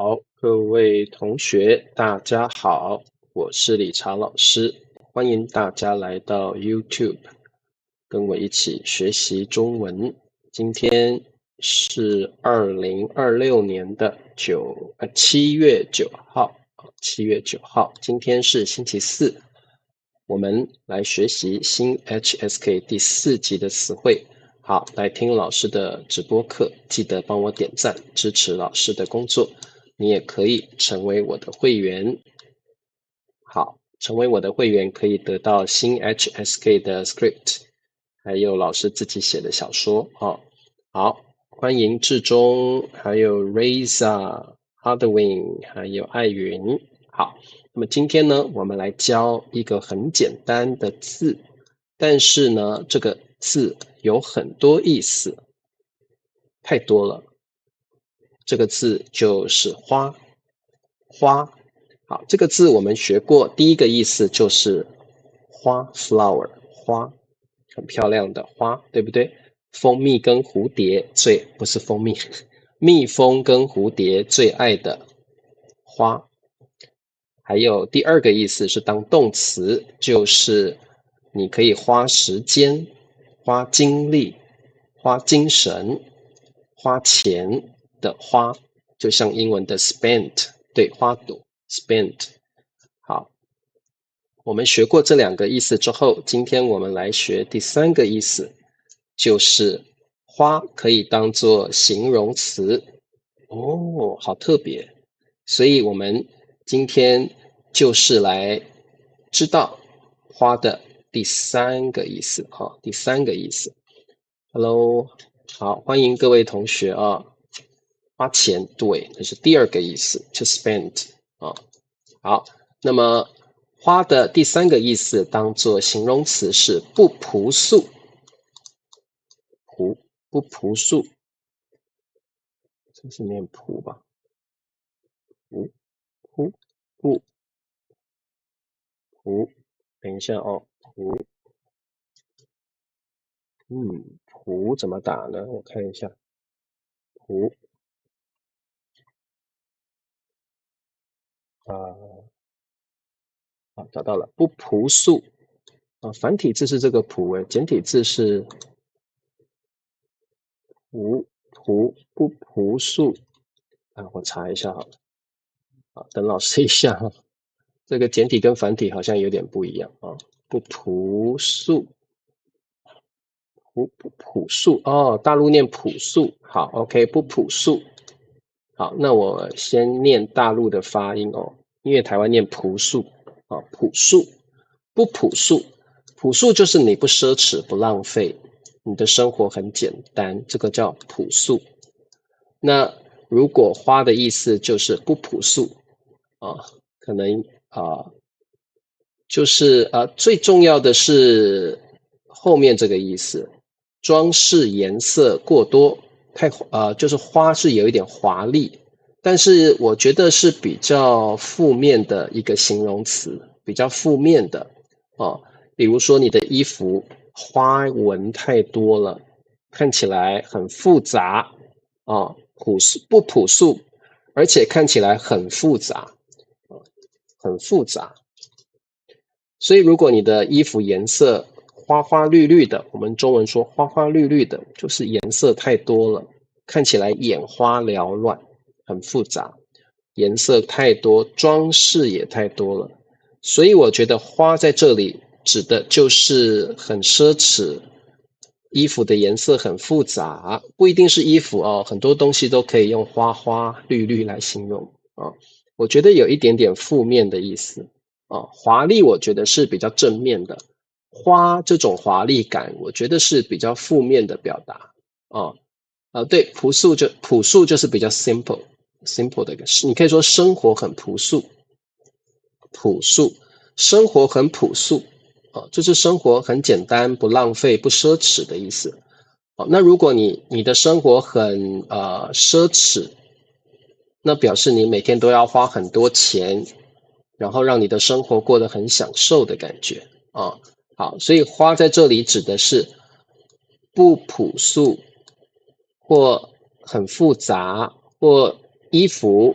好，各位同學，大家好，我是理查老師，歡迎大家來到 YouTube， 跟我一起學習中文。今天是2026年的7月9號，7月9號，今天是星期四，我們來學習新 HSK 第4集的詞彙。好，來聽老師的直播課，記得幫我點讚，支持老師的工作。你也可以成為我的會員。好，成為我的會員可以得到新 HSK 的 script， 還有老師自己寫的小說。好，歡迎志忠，還有 Reza、Hardwin， 還有艾雲。好，那麼今天呢，我們來教一個很簡單的字，但是呢，這個字有很多意思，太多了。這個字就是花，花。好，這個字我們學過，第一個意思就是花 flower， 花，很漂亮的花，對不對？蜂蜜跟蝴蝶不是蜂蜜，蜜蜂跟蝴蝶最愛的花。還有第二個意思是當動詞，就是你可以花時間、花精力、花精神、花錢的花，就像英文的 spent， 对，花朵 spent。 好，我們學過這兩個意思之後，今天我們來學第三個意思，就是花可以當作形容詞。哦，好特別，所以我們今天就是來知道花的第三個意思。第三個意思。 Hello， 好，歡迎各位同學啊。花錢，對，這是第二個意思 ，to spend 啊。好，那麼花的第三個意思當作形容詞是不樸素，不樸素，這是念樸吧？樸，等一下哦，樸怎麼打呢？我看一下，樸。找到了，不樸素。繁體字是這個樸，簡體字是不樸素。我查一下好了。等老師一下。這個簡體跟繁體好像有點不一樣啊。不樸素，不樸素哦，大陸念樸素。好 ，OK， 不樸素。好，那我先念大陸的發音哦，因為台灣念樸素。樸素，不樸素，樸素就是你不奢侈不浪費，你的生活很簡單，這個叫樸素。那如果花的意思就是不樸素可能就是最重要的是後面這個意思，裝飾顏色過多，就是花是有一點華麗。但是我覺得是比較負面的一個形容詞，比較負面的比如說你的衣服花紋太多了，看起來很複雜不樸素，而且看起來很複雜，很複雜。所以如果你的衣服顏色花花綠綠的，我們中文說花花綠綠的，就是顏色太多了，看起來眼花繚亂，很複雜，顏色太多，裝飾也太多了。所以我覺得花在這裡指的就是很奢侈，衣服的顏色很複雜，不一定是衣服很多東西都可以用花花綠綠來形容我覺得有一點點負面的意思華麗我覺得是比較正面的，花這種華麗感我覺得是比較負面的表達對，樸素就是比較 simple 的一個，你可以說生活很樸素，生活很樸素就是生活很簡單，不浪費，不奢侈的意思那如果你的生活很奢侈，那表示你每天都要花很多錢，然後讓你的生活過得很享受的感覺好，所以花在這裡指的是不樸素或很複雜，或衣服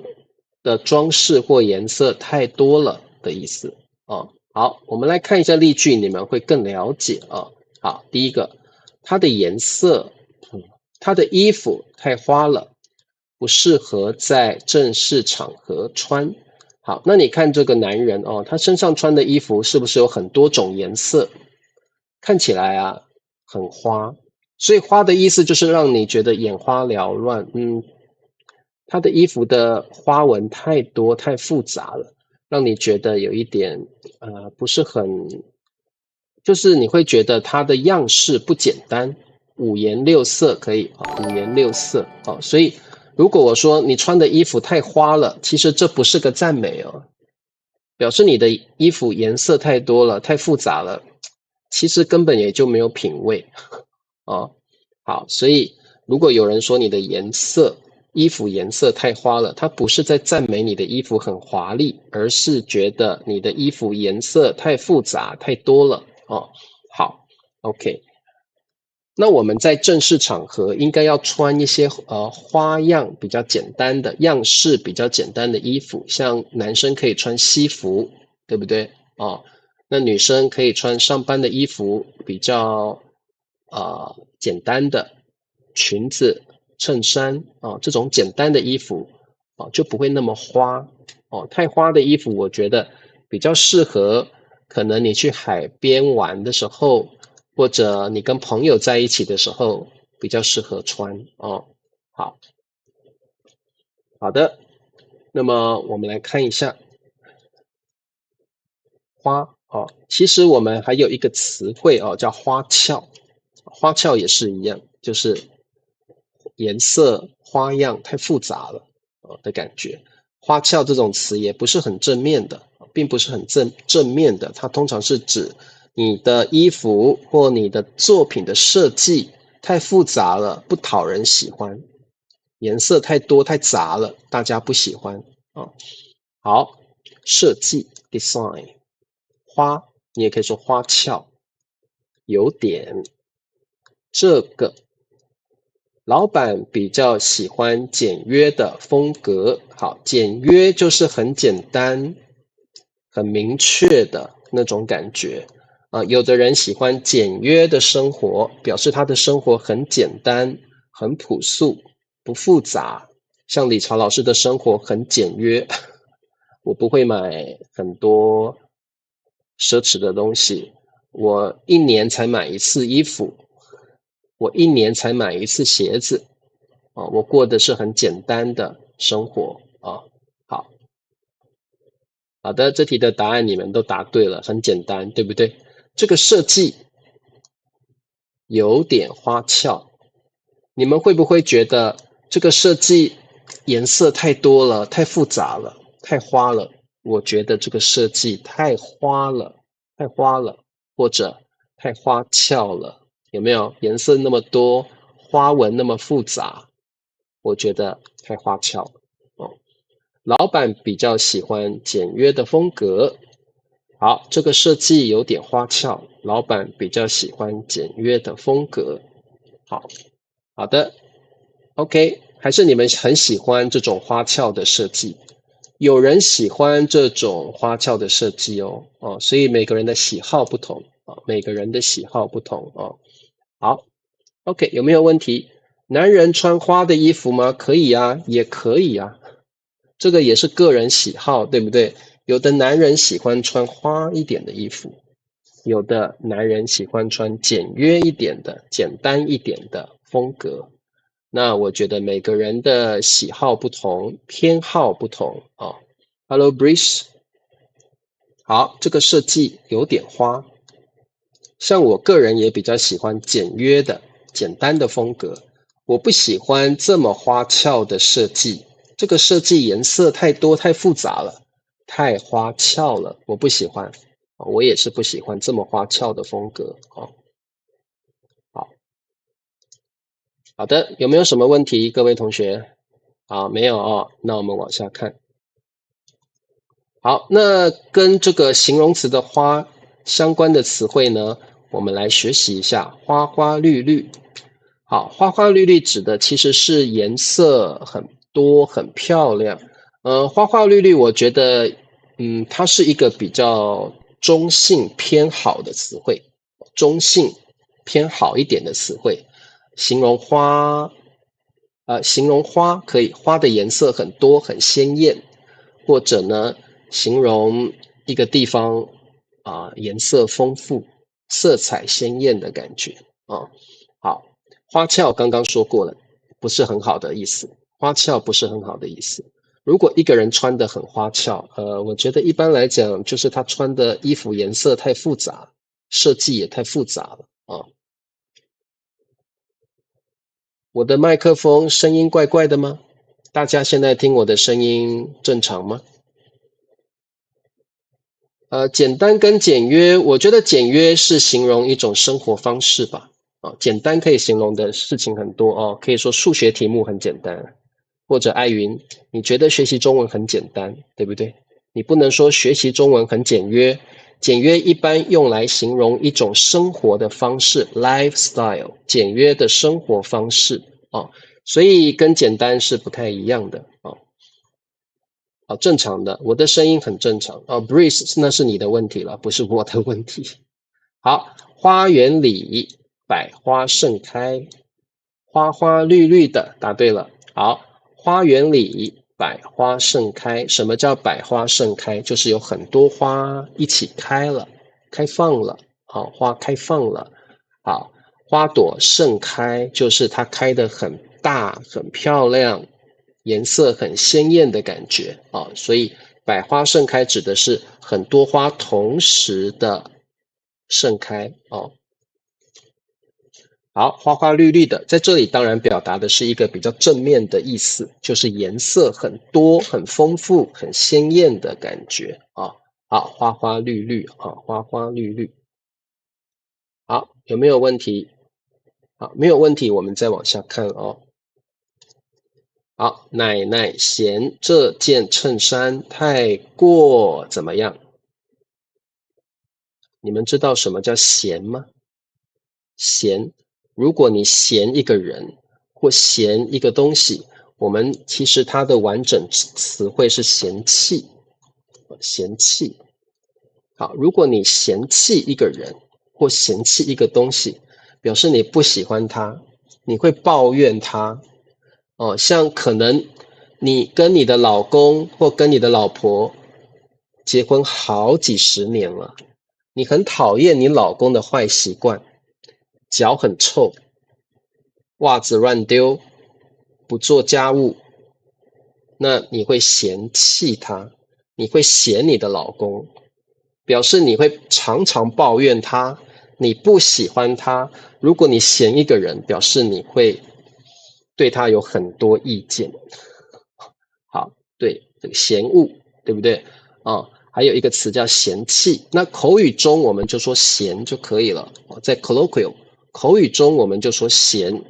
的裝飾或顏色太多了的意思啊。好，我們來看一下例句，你們會更了解啊。好，第一個，它的顏色，它的衣服太花了，不適合在正式場合穿。好，那你看這個男人哦，他身上穿的衣服是不是有很多種顏色？看起來啊很花，所以花的意思就是讓你覺得眼花繚亂。他的衣服的花紋太多太複雜了，讓你覺得有一點不是很，就是你會覺得它的樣式不簡單，五顏六色可以五顏六色所以如果我說你穿的衣服太花了，其實這不是個讚美哦，表示你的衣服顏色太多了，太複雜了，其實根本也就沒有品味好，所以如果有人說你的衣服顏色太花了，他不是在讚美你的衣服很華麗，而是覺得你的衣服顏色太複雜太多了好 ，OK。那我們在正式場合應該要穿一些花樣比較簡單的、樣式比較簡單的衣服，像男生可以穿西服，對不对那女生可以穿上班的衣服，比較簡單的裙子、襯衫這種簡單的衣服就不會那麼花太花的衣服，我覺得比較適合可能你去海邊玩的時候，或者你跟朋友在一起的時候比較適合穿好的，那麼我們來看一下花其實我們還有一個詞彙叫花俏，花俏也是一樣，就是顏色花樣太複雜了的感覺。花俏這種詞也不是很正面的，並不是很正面的，它通常是指你的衣服或你的作品的設計太複雜了，不討人喜歡，顏色太多太雜了，大家不喜歡好，設計 design， 花你也可以說花俏，有點這個老闆比較喜歡簡約的風格。好，簡約就是很簡單、很明確的那種感覺有的人喜歡簡約的生活，表示他的生活很簡單、很樸素、不複雜。像理查老師的生活很簡約，我不會買很多奢侈的東西，我一年才買一次衣服，我一年才買一次鞋子我過的是很簡單的生活好的，這題的答案你們都答對了，很簡單，對不对？這個設計有點花俏，你們會不會覺得這個設計顏色太多了，太複雜了，太花了？我覺得這個設計太花了，或者太花俏了，有沒有？顏色那麼多，花紋那麼複雜，我覺得太花俏了老闆比較喜歡簡約的風格。好，這個設計有點花俏，老闆比較喜歡簡約的風格。好的 ，OK， 還是你們很喜歡這種花俏的設計？有人喜歡這種花俏的設計所以每個人的喜好不同好 ，OK， 有沒有問題？男人穿花的衣服嗎？可以啊，也可以啊。這個也是個人喜好，對不對？有的男人喜歡穿花一點的衣服，有的男人喜歡穿簡約一點的、簡單一點的風格。那我覺得每個人的喜好不同，偏好不同Hello, Brice。好，這個設計有點花。像我個人也比較喜歡簡約的、簡單的風格，我不喜歡這麼花俏的設計。這個設計顏色太多太複雜了，太花俏了，我不喜歡我也是不喜歡這麼花俏的風格好的，有沒有什麼問題各位同學？好，沒有那我們往下看。好，那跟這個形容詞的花相關的詞彙呢，我們來學習一下花花綠綠。好，花花綠綠指的其實是顏色很多很漂亮花花綠綠，我覺得，它是一個比較中性偏好的詞彙，中性偏好一點的詞彙，形容花，形容花可以，花的顏色很多，很鮮豔，或者呢，形容一個地方顏色豐富、色彩鮮豔的感覺啊。好，花俏剛剛說過了，不是很好的意思，花俏不是很好的意思。如果一個人穿得很花俏，我覺得一般來講，就是他穿的衣服顏色太複雜，設計也太複雜了啊。我的麥克風聲音怪怪的嗎？大家現在聽我的聲音正常嗎？簡單跟簡約，我覺得簡約是形容一種生活方式吧。簡單可以形容的事情很多哦，可以說數學題目很簡單。或者艾雲，你覺得學習中文很簡單，對不對？你不能說學習中文很簡約，簡約一般用來形容一種生活的方式 ，lifestyle， 簡約的生活方式所以跟簡單是不太一樣的正常的，我的聲音很正常Breeze 那是你的問題了，不是我的問題。好，花園裡百花盛開，花花綠綠的，答對了。好。花園裡百花盛開，什麼叫百花盛開？就是有很多花一起開了，開放了，花開放了。好，花朵盛開，就是它開得很大、很漂亮，顏色很鮮豔的感覺所以百花盛開指的是很多花同時的盛開好，花花綠綠的，在這裡當然表達的是一個比較正面的意思，就是顏色很多、很豐富、很鮮豔的感覺好，花花綠綠花花綠綠。好，有沒有問題？好，沒有問題，我們再往下看好，奶奶嫌這件襯衫太過怎麼樣？你們知道什麼叫嫌嗎？嫌。如果你嫌一個人或嫌一個東西，我們其實它的完整詞彙是嫌棄，嫌棄。好，如果你嫌棄一個人或嫌棄一個東西，表示你不喜歡他，你會抱怨他像可能你跟你的老公或跟你的老婆結婚好幾十年了，你很討厭你老公的壞習慣，腳很臭，襪子亂丟，不做家務，那你會嫌棄他，你會嫌你的老公，表示你會常常抱怨他，你不喜歡他。如果你嫌一個人，表示你會對他有很多意見。好，對，這個嫌惡，對不對還有一個詞叫嫌棄，那口語中我們就說嫌就可以了在 colloquial 口語中我們就說嫌。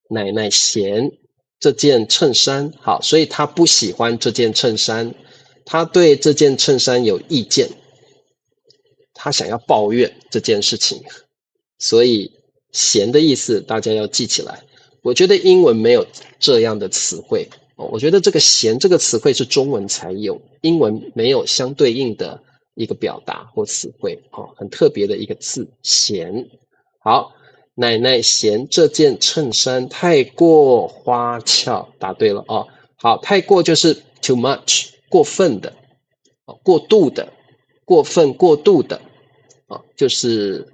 奶奶嫌這件襯衫好，所以她不喜歡這件襯衫，她對這件襯衫有意見，她想要抱怨這件事情，所以嫌的意思大家要記起來。我覺得英文沒有這樣的詞彙我覺得這個嫌這個詞彙是中文才有，英文沒有相對應的一個表達或詞彙很特別的一個字嫌。好，奶奶嫌這件襯衫太過花俏，答對了好，太過就是 too much， 過分的過度的，過分過度的就是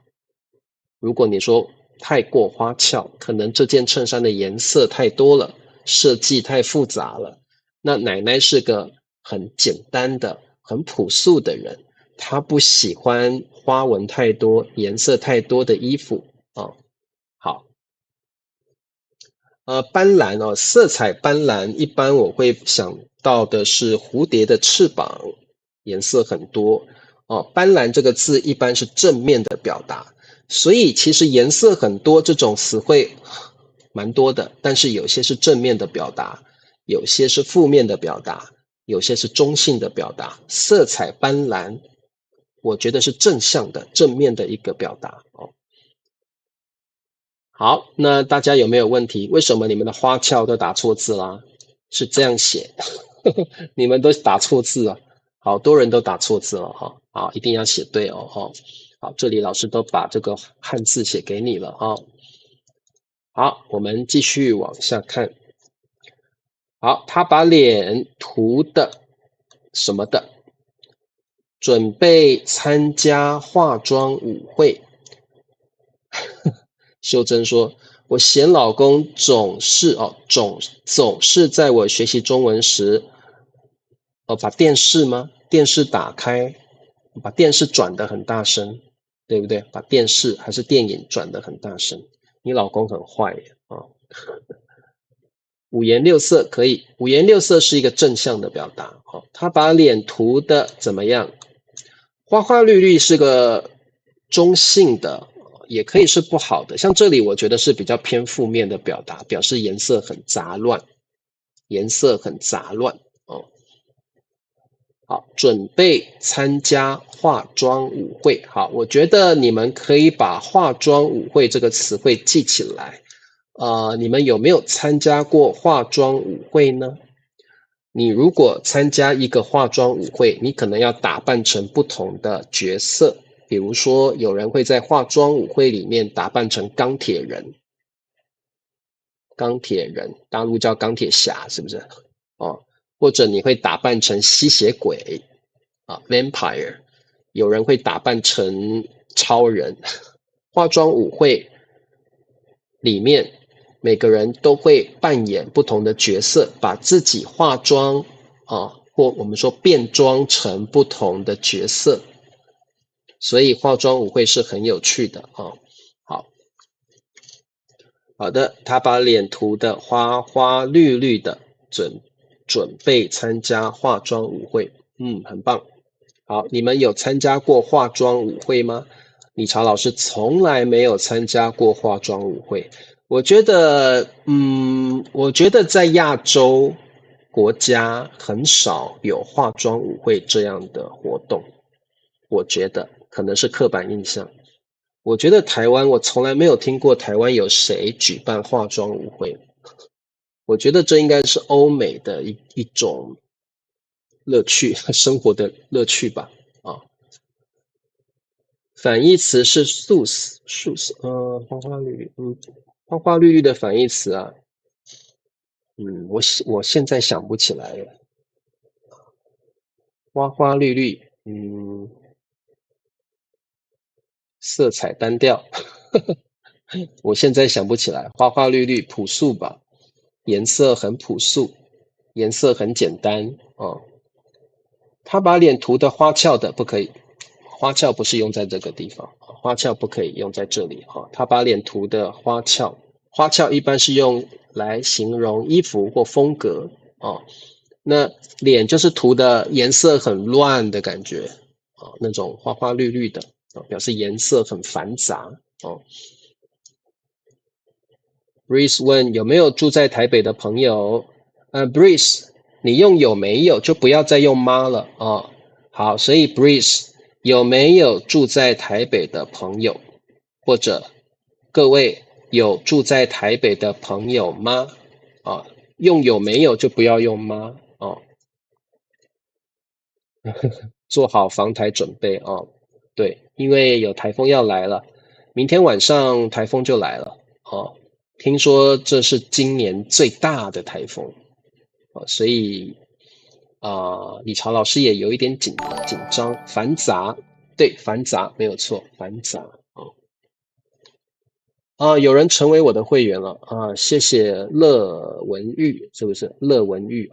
如果你說太過花俏，可能這件襯衫的顏色太多了，設計太複雜了。那奶奶是個很簡單的、很樸素的人，她不喜歡花紋太多、顏色太多的衣服好，斑斕色彩斑斕，一般我會想到的是蝴蝶的翅膀，顏色很多斑斕這個字一般是正面的表達，所以其實顏色很多這種詞彙蠻多的，但是有些是正面的表達，有些是負面的表達，有些是中性的表達。色彩斑斕，我覺得是正向的、正面的一個表達好，那大家有沒有問題？為什麼你們的花俏都打錯字啦？是這樣寫你們都打錯字了，好多人都打錯字了哈，好，一定要寫对哦哈。好，这裡老師都把這個漢字寫給你了哈。好，我們繼續往下看。好，他把臉塗的什麼的，準備參加化妝舞會。秀珍說，我嫌老公總是在我學習中文時，把電視打開，把電視轉得很大聲，對不對？把電視還是電影轉得很大聲，你老公很壞啊。五顏六色可以，五顏六色是一個正向的表達。他把臉塗得怎麼樣？花花綠綠是個中性的，也可以是不好的。像這裡我覺得是比較偏負面的表達，表示顏色很雜亂，顏色很雜亂哦。好，準備參加化妝舞會。好，我覺得你們可以把化妝舞會這個詞彙記起來。你們有沒有參加過化妝舞會呢？你如果參加一個化妝舞會，你可能要打扮成不同的角色。比如說，有人會在化妝舞會裡面打扮成鋼鐵人，大陸叫鋼鐵俠，是不是？或者你會打扮成吸血鬼，vampire， 有人會打扮成超人。化妝舞會裡面，每個人都會扮演不同的角色，把自己化妝或我們說變裝成不同的角色，所以化妝舞會是很有趣的啊。好的，他把臉塗得花花綠綠的，準備參加化妝舞會，很棒。好，你們有參加過化妝舞會嗎？理查老師從來沒有參加過化妝舞會。我覺得在亞洲國家很少有化妝舞會這樣的活動，我覺得可能是刻板印象。我覺得台灣，我從來沒有聽過台灣有誰舉辦化妝舞會。我覺得這應該是歐美的一種樂趣，生活的樂趣吧。反義詞是素絲，花花綠綠，花花綠綠的反義詞啊，我現在想不起來了。花花綠綠，色彩單調，我現在想不起來。花花綠綠，樸素吧，顏色很樸素，顏色很簡單哦。他把臉塗得花俏的，不可以。花俏不是用在這個地方，花俏不可以用在這裡。他把臉塗得花俏，花俏一般是用來形容衣服或風格。那臉就是塗的顏色很亂的感覺，那種花花綠綠的，表示顏色很繁雜。Breeze 問有沒有住在台北的朋友？Breeze 你用有沒有就不要再用嗎了。好，所以 Breeze 有沒有住在台北的朋友？或者各位有住在台北的朋友嗎？用有沒有就不要用嗎？做好防台準備。對，因為有台風要來了，明天晚上台風就來了。聽說這是今年最大的台風，所以理查老師也有一點緊張，繁雜，對，繁雜沒有錯，繁雜。有人成為我的會員了謝謝樂文玉，是不是樂文玉？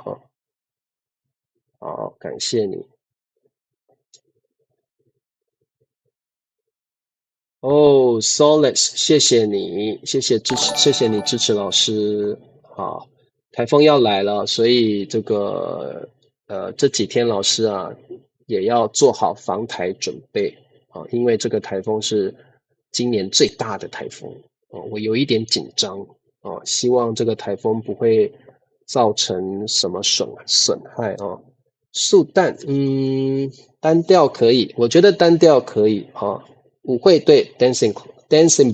好，感謝你。Solace， 謝謝你，謝謝你支持老師。好，台風要來了，所以這幾天老師也要做好防台準備因為這個台風是今年最大的台風我有一點緊張希望這個台風不會造成什麼損害素淡單調可以，我覺得單調可以舞會對 dancing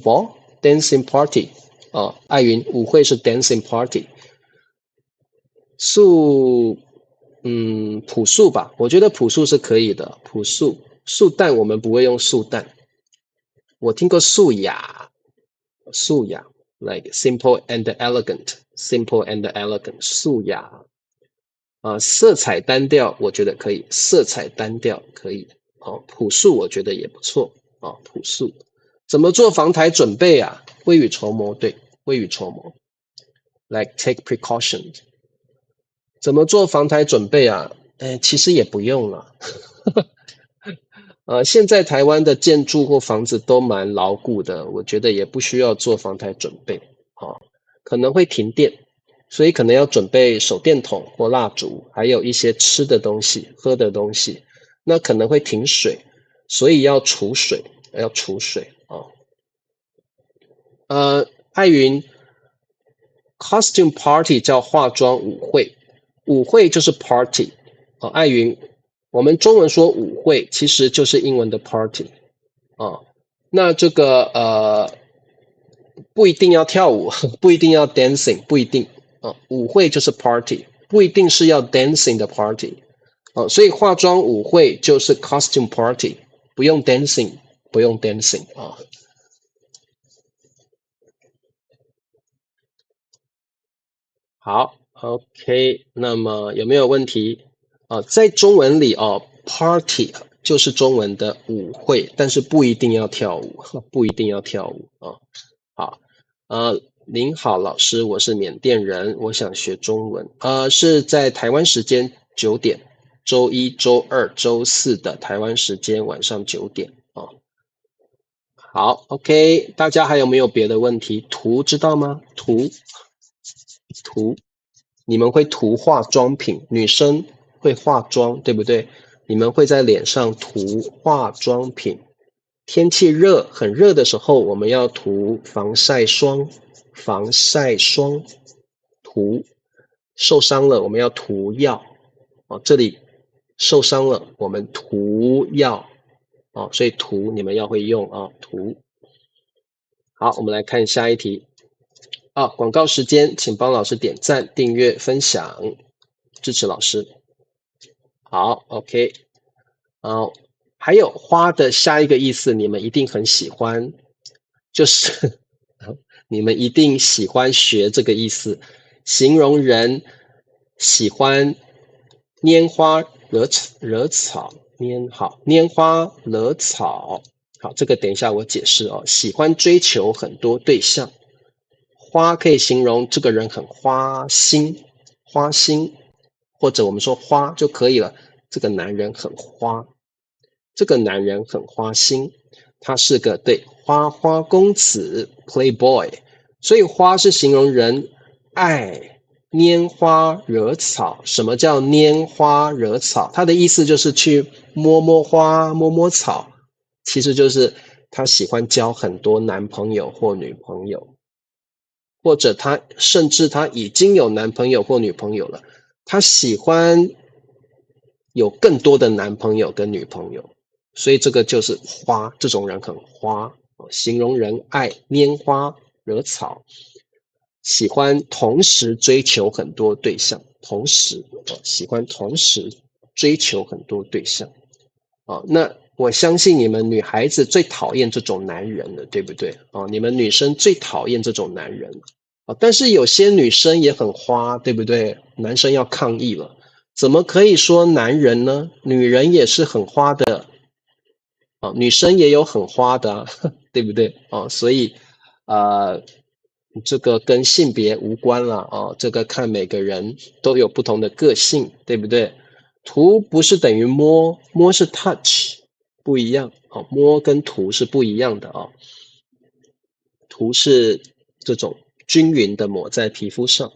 ball dancing party 艾雲舞會是 dancing party 素樸素吧，我覺得樸素是可以的。樸素，素淡我們不會用素淡。我聽過素雅，素雅 ，like simple and elegant，simple and elegant， 素雅。色彩單調，我覺得可以，色彩單調可以。樸素我覺得也不錯。樸素。怎麼做防台準備啊？未雨綢繆，對，未雨綢繆 ，like take precautions。怎麼做防台準備啊？其實也不用了。現在台灣的建築或房子都蠻牢固的，我覺得也不需要做防台準備。可能會停電，所以可能要準備手電筒或蠟燭，還有一些吃的東西、喝的東西。那可能會停水，所以要儲水，艾雲 ，costume party 叫化妝舞會。舞會就是 party， 艾雲，我們中文說舞會，其實就是英文的 party， 那這個不一定要跳舞，不一定要 dancing， 不一定，舞會就是 party， 不一定是要 dancing 的 party， 所以化妝舞會就是 costume party， 不用 dancing， 不用 dancing 啊。好。OK， 那麼有沒有問題？在中文裡party 就是中文的舞會，但是不一定要跳舞，不一定要跳舞好，您好，老師，我是緬甸人，我想學中文。是在台灣時間9點，周一、周二、周四的台灣時間晚上9點好 ，OK， 大家還有沒有別的問題？塗知道嗎？塗。你們會塗化妝品，女生會化妝，對不對？你們會在臉上塗化妝品。天氣熱，很熱的時候，我們要塗防曬霜。塗。受傷了，我們要塗藥。這裡受傷了，我們塗藥。所以塗你們要會用塗。好，我們來看下一題。廣告時間，請幫老師點讚、訂閱、分享，支持老師。好 ，OK。還有花的下一個意思，你們一定很喜歡，就是你們一定喜歡學這個意思，形容人喜歡拈花惹草，拈花惹草。好，這個等一下我解釋喜歡追求很多對象。花可以形容這個人很花心，或者我們說花就可以了。這個男人很花，這個男人很花心，他是個花花公子 playboy， 所以花是形容人愛拈花惹草。什麼叫拈花惹草？他的意思就是去摸摸花摸摸草，其實就是他喜歡交很多男朋友或女朋友。或者甚至他已經有男朋友或女朋友了，他喜歡有更多的男朋友跟女朋友，所以這個就是花，這種人很花，形容人愛拈花惹草，喜歡同時追求很多對象，喜歡同時追求很多對象。那我相信你們女孩子最討厭這種男人了，對不對？你們女生最討厭這種男人。但是有些女生也很花，对不對？男生要抗議了，怎麼可以說男人呢？女人也是很花的，女生也有很花的，對不對？所以這個跟性別無關了，這個看每個人都有不同的個性，對不對？塗不是等於摸，摸是 touch， 不一樣，摸跟塗是不一樣的塗是這種均勻的抹在皮膚上，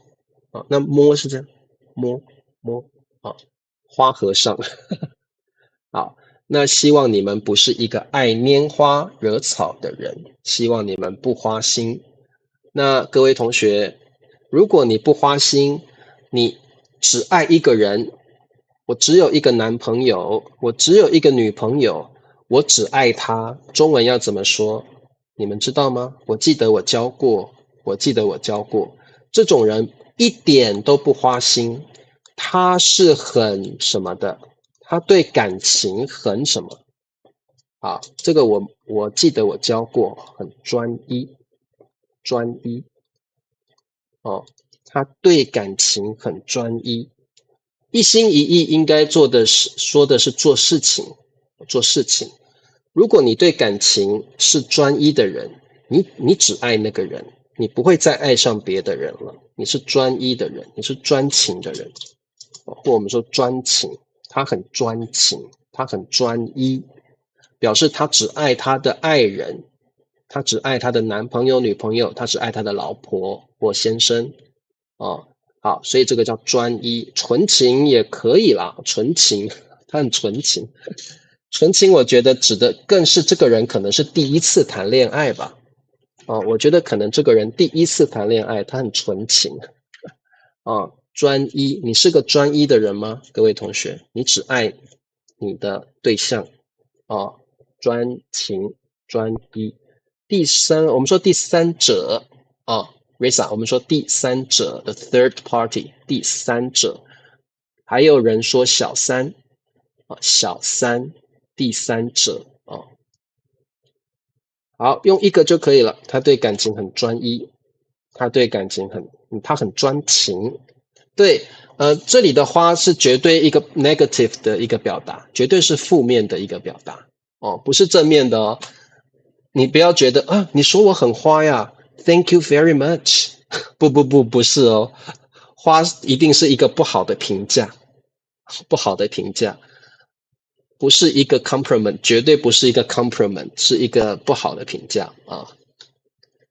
那摸是這樣，摸，花和尚。好，那希望你們不是一個愛拈花惹草的人，希望你們不花心。那各位同學，如果你不花心，你只愛一個人，我只有一個男朋友，我只有一個女朋友，我只愛他，中文要怎麼說？你們知道嗎？我記得我教過，這種人一點都不花心，他是很什麼的？他對感情很什麼？啊，這個我記得我教過，很專一，專一。哦，他對感情很專一，一心一意應該做的是，說的是做事情，做事情。如果你對感情是專一的人，你只愛那個人，你不會再愛上別的人了。你是專一的人，你是專情的人，或我們說專情，他很專情，他很專一，表示他只愛他的愛人，他只愛他的男朋友、女朋友，他只愛他的老婆或先生。哦，好，所以這個叫專一。純情也可以啦，純情，他很純情。純情我覺得指的更是這個人可能是第一次談戀愛吧。哦，我覺得可能這個人第一次談戀愛，他很純情。哦，專一，你是個專一的人嗎？各位同學，你只愛你的對象。哦，專情，專一。第三，我們說第三者。哦，Risa，我們說第三者的 third party， 第三者。還有人說小三。小三，第三者。好，用一個就可以了。他對感情很專一，他對感情他很專情。對，這裡的花是絕對一個 negative 的一個表達，絕對是負面的一個表達。哦，不是正面的哦。你不要覺得啊，你說我很花呀 ，Thank you very much。不是哦，花一定是一個不好的評價，不好的評價。不是一個 compliment， 絕對不是一個 compliment， 是一個不好的評價啊。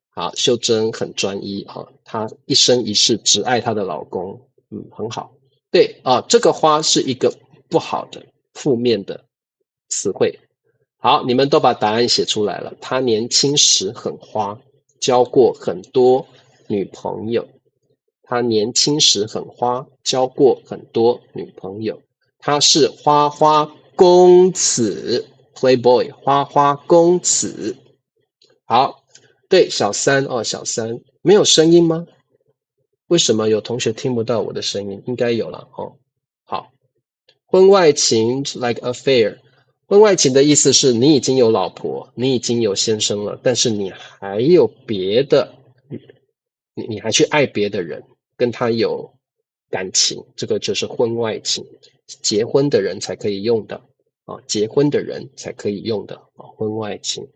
好，秀珍很專一啊，她一生一世只愛她的老公，很好。對啊，這個花是一個不好的、負面的詞彙。好，你們都把答案寫出來了。他年輕時很花，交過很多女朋友。他年輕時很花，交過很多女朋友。他是花花公子 ，Playboy， 花花公子。好，對，小三哦，小三沒有聲音嗎？為什麼有同學聽不到我的聲音？應該有了哦。好，婚外情 like affair， 婚外情的意思是你已經有老婆，你已經有先生了，但是你還有別的，你還去愛別的人，跟他有感情，這個就是婚外情。結婚的人才可以用的啊，結婚的人才可以用的啊，婚外情。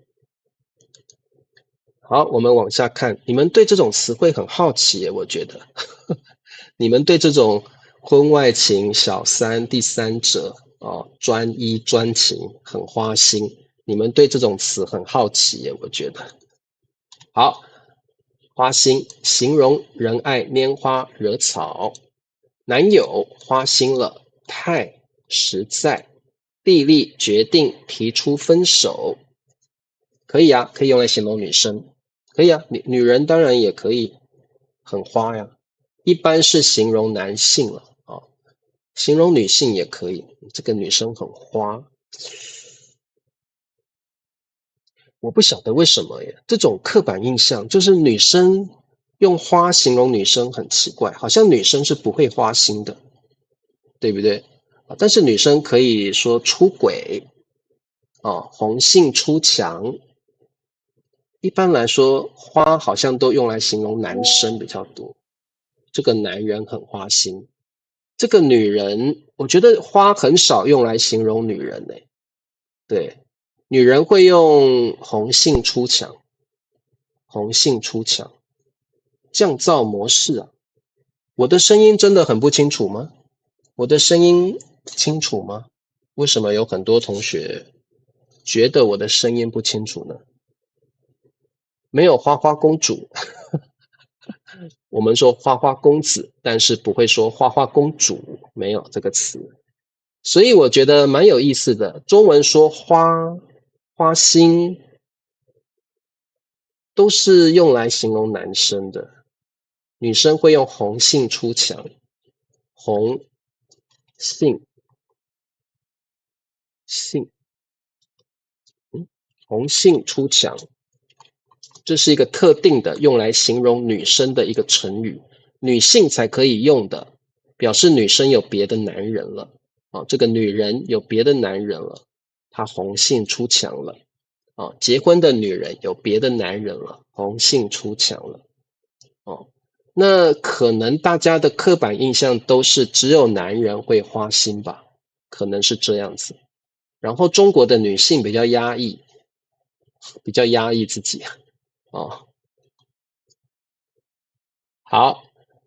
好，我們往下看，你們對這種詞彙很好奇耶，我覺得你們對這種婚外情、小三、第三者啊、專一、專情、很花心，你們對這種詞很好奇耶，我覺得。好，花心形容人愛拈花惹草，男友花心了，太實在，地利決定提出分手。可以啊，可以用來形容女生。可以啊，女人當然也可以很花呀。一般是形容男性了啊，形容女性也可以。這個女生很花，我不曉得為什麼耶。這種刻板印象就是女生用花形容女生很奇怪，好像女生是不會花心的，對不對？但是女生可以說出軌啊，紅杏出牆。一般來說，花好像都用來形容男生比較多。這個男人很花心，這個女人，我覺得花很少用來形容女人欸。對，女人會用紅杏出牆，紅杏出牆，降噪模式啊。我的聲音真的很不清楚嗎？我的聲音清楚嗎？為什麼有很多同學覺得我的聲音不清楚呢？沒有花花公主，我們說花花公子，但是不會說花花公主，沒有這個詞。所以我覺得蠻有意思的。中文說花、花心，都是用來形容男生的。女生會用紅杏出牆，紅杏，紅杏出牆。這是一個特定的用來形容女生的一個成語，女性才可以用的，表示女生有別的男人了。這個女人有別的男人了，她紅杏出牆了。結婚的女人有別的男人了，紅杏出牆了。那可能大家的刻板印象都是只有男人會花心吧，可能是這樣子。然後中國的女性比較壓抑自己。好，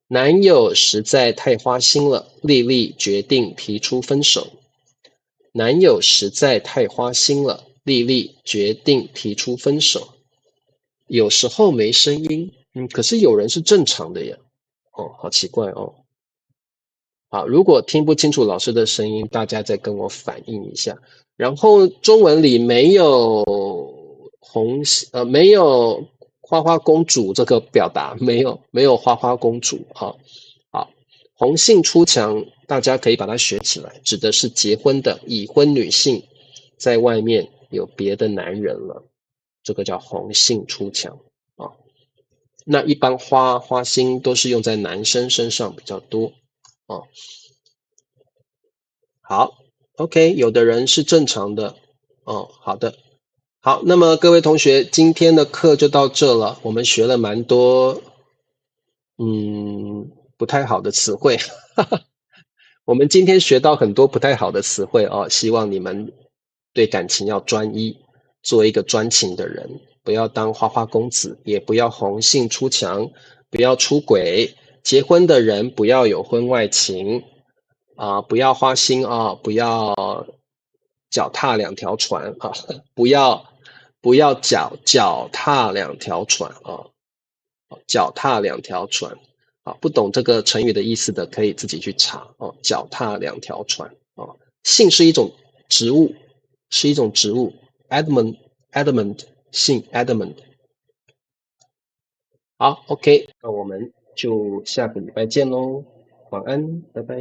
男友實在太花心了，麗麗決定提出分手。男友實在太花心了，麗麗決定提出分手。有時候沒聲音，可是有人是正常的呀。好奇怪哦。好，如果聽不清楚老師的聲音，大家再跟我反映一下。然後中文裡沒有沒有花花公主這個表達，沒有花花公主。好，紅杏出牆，大家可以把它學起來，指的是結婚的已婚女性在外面有別的男人了，這個叫紅杏出牆。那一般花心都是用在男生身上比較多。好 ，OK， 有的人是正常的。好的。好，那麼各位同學，今天的課就到這了。我們學了蠻多不太好的詞彙。我們今天學到很多不太好的詞彙。希望你們對感情要專一，做一個專情的人，不要當花花公子，也不要紅杏出牆，不要出軌。結婚的人不要有婚外情。不要花心。不要腳踏兩條船。不要腳踏兩條船。腳踏兩條船。不懂這個成語的意思的可以自己去查。腳踏兩條船。杏是一種植物，adamant 杏 adamant。好 ，OK， 那我們就下個禮拜見嘍，晚安，拜拜。